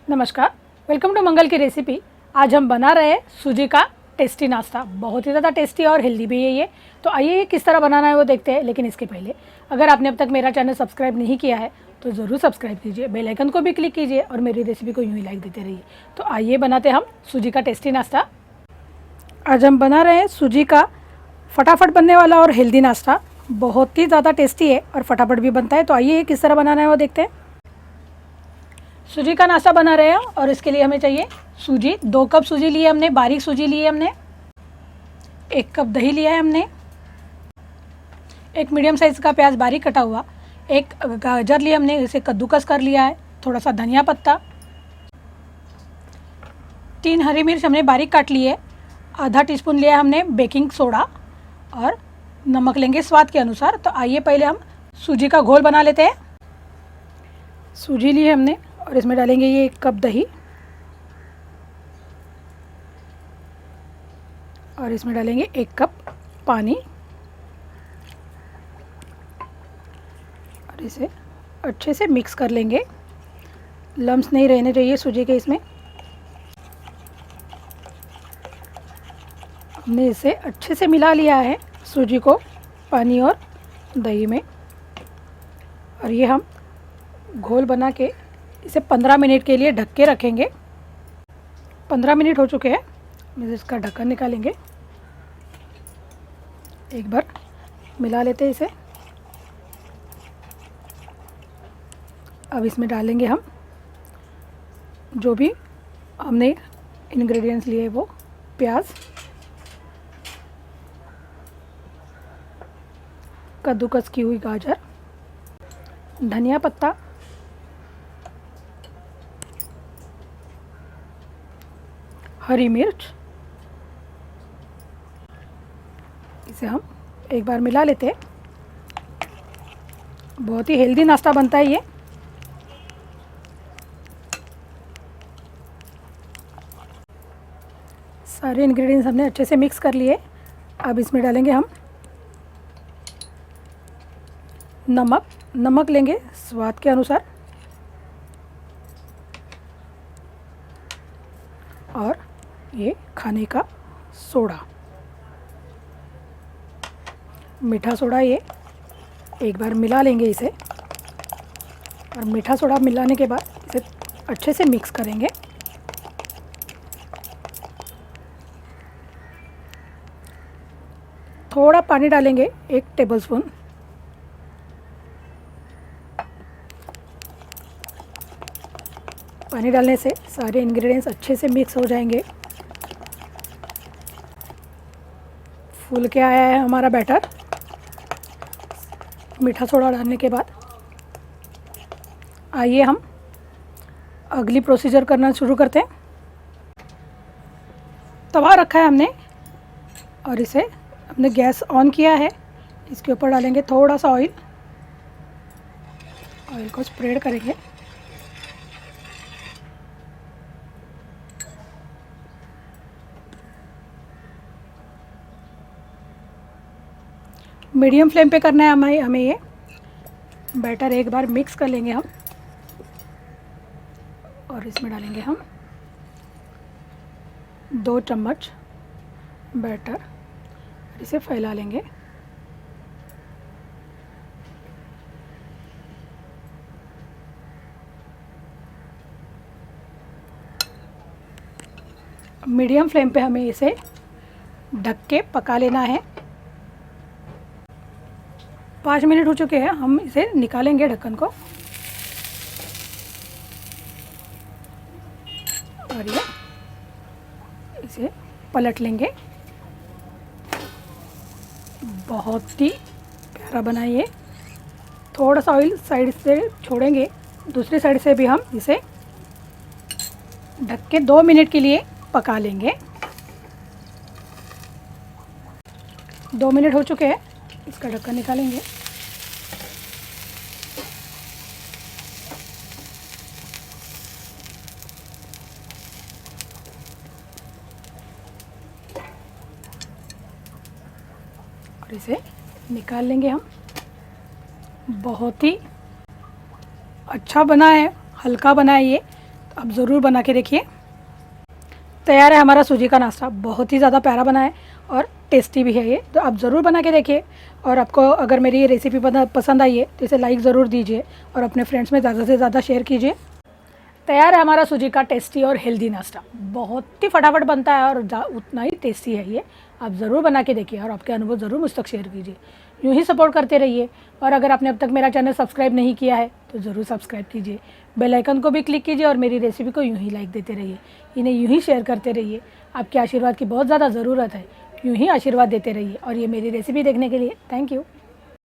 नमस्कार, welcome to मंगल की recipe. आज हम बना रहे हैं सूजी का टेस्टी नाश्ता। बहुत ही ज़्यादा टेस्टी और हेल्दी भी है ये। तो आइए ये किस तरह बनाना है वो देखते हैं। लेकिन इसके पहले अगर आपने अब तक मेरा चैनल सब्सक्राइब नहीं किया है तो ज़रूर सब्सक्राइब कीजिए, बेल आइकन को भी क्लिक कीजिए और मेरी रेसिपी को यूँ ही लाइक देते रहिए। तो आइए बनाते हम सूजी का टेस्टी नाश्ता। आज हम बना रहे हैं सूजी का फटाफट बनने वाला और हेल्दी नाश्ता। बहुत ही ज़्यादा टेस्टी है और फटाफट भी बनता है। तो आइए ये किस तरह बनाना है वो देखते हैं। सूजी का नाश्ता बना रहे हैं और इसके लिए हमें चाहिए सूजी। 2 कप सूजी लिए हमने, बारीक सूजी ली है हमने। 1 कप दही लिया है हमने। 1 मीडियम साइज़ का प्याज बारीक कटा हुआ। 1 गाजर लिया हमने, इसे कद्दूकस कर लिया है। थोड़ा सा धनिया पत्ता। 3 हरी मिर्च हमने बारीक काट ली है। आधा टीस्पून लिया हमने बेकिंग सोडा और नमक लेंगे स्वाद के अनुसार। तो आइए पहले हम सूजी का घोल बना लेते हैं। सूजी ली है हमने और इसमें डालेंगे ये 1 कप दही और इसमें डालेंगे 1 कप पानी और इसे अच्छे से मिक्स कर लेंगे। लम्स नहीं रहने चाहिए सूजी के इसमें। हमने इसे अच्छे से मिला लिया है सूजी को पानी और दही में। और ये हम घोल बना के इसे 15 मिनट के लिए ढक के रखेंगे। 15 मिनट हो चुके हैं। हम इसका ढक्कन निकालेंगे। एक बार मिला लेते हैं इसे। अब इसमें डालेंगे हम जो भी हमने इंग्रेडिएंट्स लिए वो प्याज, कद्दूकस की हुई गाजर, धनिया पत्ता, हरी मिर्च। इसे हम एक बार मिला लेते हैं। बहुत ही हेल्दी नाश्ता बनता है ये। सारे इंग्रेडिएंट्स हमने अच्छे से मिक्स कर लिए। अब इसमें डालेंगे हम नमक लेंगे स्वाद के अनुसार और ये खाने का सोडा, मीठा सोडा। ये एक बार मिला लेंगे इसे और मीठा सोडा मिलाने के बाद इसे अच्छे से मिक्स करेंगे। थोड़ा पानी डालेंगे, 1 टेबलस्पून। पानी डालने से सारे इंग्रेडिएंट्स अच्छे से मिक्स हो जाएंगे। फूल के आया है हमारा बैटर मीठा सोडा डालने के बाद। आइए हम अगली प्रोसीजर करना शुरू करते हैं। तवा रखा है हमने और इसे हमने गैस ऑन किया है। इसके ऊपर डालेंगे थोड़ा सा ऑयल को स्प्रेड करेंगे। मीडियम फ्लेम पे करना है हमें ये बैटर। एक बार मिक्स कर लेंगे हम और इसमें डालेंगे हम 2 चम्मच बैटर। इसे फैला लेंगे। मीडियम फ्लेम पे हमें इसे ढक के पका लेना है। 5 मिनट हो चुके हैं। हम इसे निकालेंगे ढक्कन को और ये इसे पलट लेंगे। बहुत ही प्यारा बना ये। थोड़ा सा ऑयल साइड से छोड़ेंगे, दूसरी साइड से भी हम इसे ढक के 2 मिनट के लिए पका लेंगे। 2 मिनट हो चुके हैं। इसका ढक्कन निकालेंगे। और इसे निकाल लेंगे हम। बहुत ही अच्छा बना है, हल्का बना है ये। आप ज़रूर बना के देखिए। तैयार है हमारा सूजी का नाश्ता। बहुत ही ज़्यादा प्यारा बना है और टेस्टी भी है ये, तो आप ज़रूर बना के देखिए। और आपको अगर मेरी ये रेसिपी पसंद आई है तो इसे लाइक ज़रूर दीजिए और अपने फ्रेंड्स में ज़्यादा से ज़्यादा शेयर कीजिए। तैयार है हमारा सूजी का टेस्टी और हेल्दी नाश्ता। बहुत ही फटाफट बनता है और उतना ही टेस्टी है ये। आप ज़रूर बना के देखिए और आपके अनुभव ज़रूर मुझ तक शेयर कीजिए। यूँ ही सपोर्ट करते रहिए और अगर आपने अब तक मेरा चैनल सब्सक्राइब नहीं किया है तो ज़रूर सब्सक्राइब कीजिए। बेल आइकन को भी क्लिक कीजिए और मेरी रेसिपी को यूँ ही लाइक देते रहिए। इन्हें यूँ ही शेयर करते रहिए। आपके आशीर्वाद की बहुत ज़्यादा ज़रूरत है। यूँ ही आशीर्वाद देते रहिए और ये मेरी रेसिपी देखने के लिए थैंक यू।